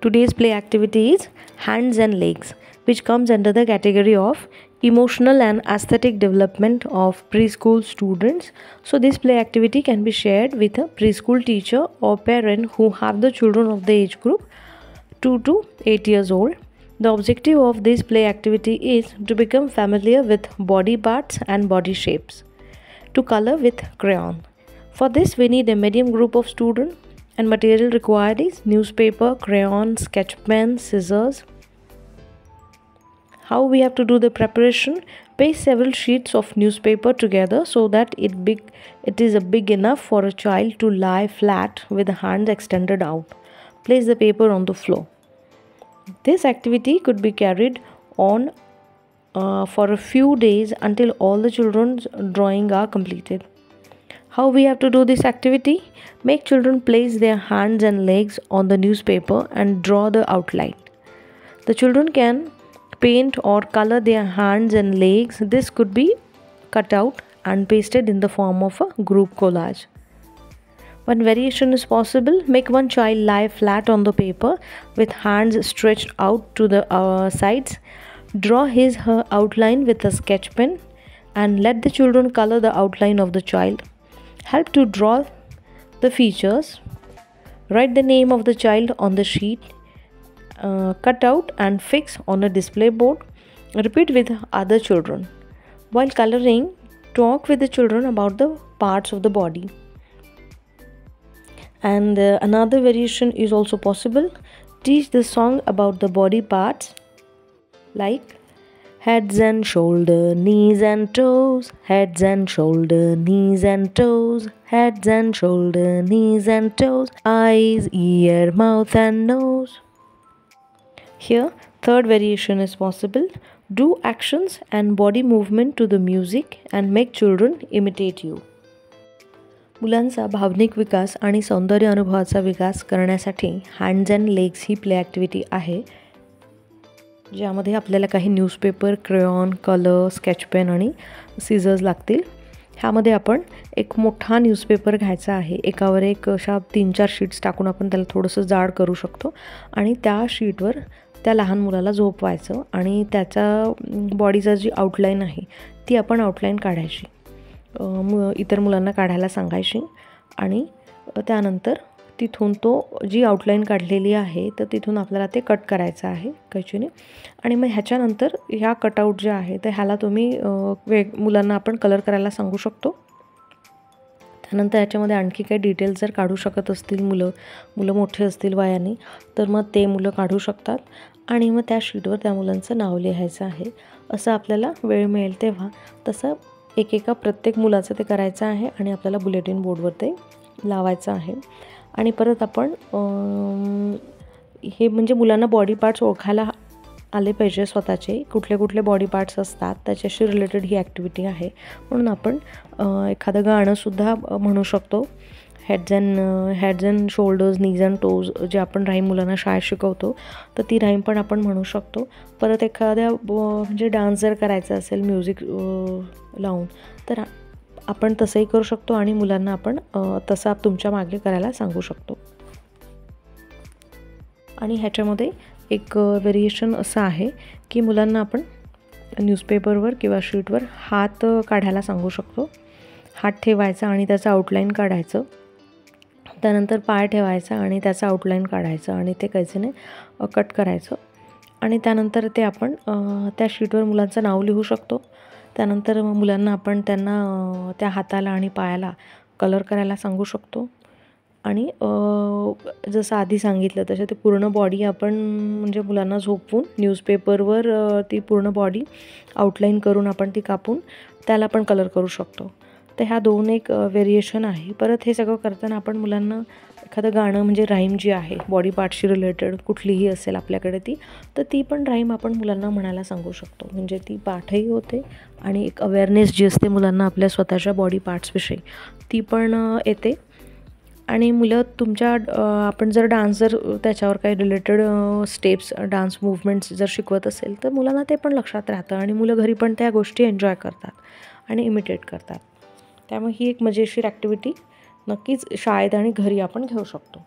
Today's play activity is hands and legs, which comes under the category of emotional and aesthetic development of preschool students. So this play activity can be shared with a preschool teacher or parent who have the children of the age group 2 to 8 years old. The objective of this play activity is to become familiar with body parts and body shapes. To color with crayon. For this we need a medium group of students, and material required is newspaper, crayon, sketch pen, scissors. How we have to do the preparation? Paste several sheets of newspaper together so that it is big enough for a child to lie flat with the hands extended out. Place the paper on the floor. This activity could be carried on for a few days until all the children's drawing are completed. How we have to do this activity? Make children place their hands and legs on the newspaper and draw the outline. The children can paint or color their hands and legs. This could be cut out and pasted in the form of a group collage. One variation is possible. Make one child lie flat on the paper with hands stretched out to the sides. Draw her outline with a sketch pen and let the children color the outline of the child. Help to draw the features. Write the name of the child on the sheet. Cut out and fix on a display board. Repeat with other children. While coloring, talk with the children about the parts of the body. And another variation is also possible. Teach the song about the body parts, like heads and shoulder, knees and toes, heads and shoulder, knees and toes, heads and shoulder, knees and toes, eyes, ear, mouth and nose. Here, third variation is possible. Do actions and body movement to the music and make children imitate you. मुलांचा भावनिक विकास आणि सौंदर्य अनुभवाचा विकास करण्यासाठी hands and legs ही play activity आहे, ज्यामध्ये आपल्याला काही newspaper, crayon, colour, sketch pen आणि सीझर्स लागतील. ह्यामध्ये आपण एक मोठा न्यूजपेपर घ्यायचा आहे. एकावर एक अशा 3-4 शीट्स टाकून आपण त्याला थोडंसं जाड करू शकतो आणि त्या शीटवर त्या लहान मुलाला झोपवायचं आणि त्याच्या बॉडीचा जी आउटलाईन आहे ती आपण आउटलाईन काढायची. इतर मुलांना काढायला सांगायची आणि त्यानंतर तिथून तो जी आउटलाईन काढलेली आहे तर तिथून आपल्याला ते कट करायचं आहे कैचीने. आणि मग ह्याच्यानंतर ह्या कटआउट जे आहे तर ह्याला तुम्ही मुलांना आपण कलर करायला सांगू शकतो. त्यानंतर ह्याच्यामध्ये आणखी काही डिटेल्स जर काढू शकत असतील मुलं मोठे असतील वयाने तर मग ते मुलं काढू शकतात आणि मग त्या शीटवर त्या मुलांचं नाव लिहायचं आहे. असं आपल्याला वेळ मिळेल तेव्हा तसं एकेका प्रत्येक मुलाचं ते करायचं आहे आणि आपल्याला बुलेटिन बोर्डवर ते लावायचं आहे. आणि परत आपण हे म्हणजे मुलांना बॉडी पार्ट्स ओळखायला आले पाहिजे, स्वतःचे कुठले कुठले बॉडी पार्ट्स असतात त्याच्याशी रिलेटेड ही ॲक्टिव्हिटी आहे. म्हणून आपण एखादं गाणंसुद्धा म्हणू शकतो. Heads and shoulders, knees and toes जे आपण राईम मुलांना शाळेत शिकवतो तर ती राईम पण आपण म्हणू शकतो. परत एखाद्या म्हणजे डान्स जर करायचा असेल म्युझिक लावून तर आपण तसंही करू शकतो आणि मुलांना आपण तसं तुमच्या मागे करायला सांगू शकतो. आणि ह्याच्यामध्ये एक व्हेरिएशन असं आहे की मुलांना आपण न्यूजपेपरवर किंवा शीटवर हात काढायला सांगू शकतो. हात ठेवायचा आणि त्याचं आउटलाईन काढायचं. त्यानंतर पाय ठेवायचा आणि त्याचं आउटलाईन काढायचं आणि ते कैचीने कट करायचं. आणि त्यानंतर ते आपण त्या शीटवर मुलांचं नाव लिहू शकतो. त्यानंतर मुलांना आपण त्यांना त्या हाताला आणि पायाला कलर करायला सांगू शकतो. आणि जसं आधी सांगितलं तसं ते पूर्ण बॉडी आपण म्हणजे मुलांना झोपवून न्यूजपेपरवर ती पूर्ण बॉडी आउटलाईन करून आपण ती कापून त्याला पण कलर करू शकतो. तर ह्या दोन एक व्हेरिएशन आहे. परत हे सगळं करताना आपण मुलांना एखादं गाणं म्हणजे राईम जी आहे बॉडी पार्टशी रिलेटेड कुठलीही असेल आपल्याकडे तर ती पण राईम आपण मुलांना म्हणायला सांगू शकतो. म्हणजे ती पाठही होते आणि एक अवेअरनेस जी असते मुलांना आपल्या स्वतःच्या बॉडी पार्ट्सविषयी ती पण येते. आणि मुलं तुमच्या आपण जर डान्स जर त्याच्यावर काही रिलेटेड स्टेप्स, डान्स मूवमेंट्स जर शिकवत असेल तर मुलांना ते पण लक्षात राहतं आणि मुलं घरी पण त्या गोष्टी एन्जॉय करतात आणि इमिटेट करतात. त्यामुळे ही एक मजेशीर ॲक्टिव्हिटी नक्कीच शाळेत आणि घरी आपण घेऊ शकतो.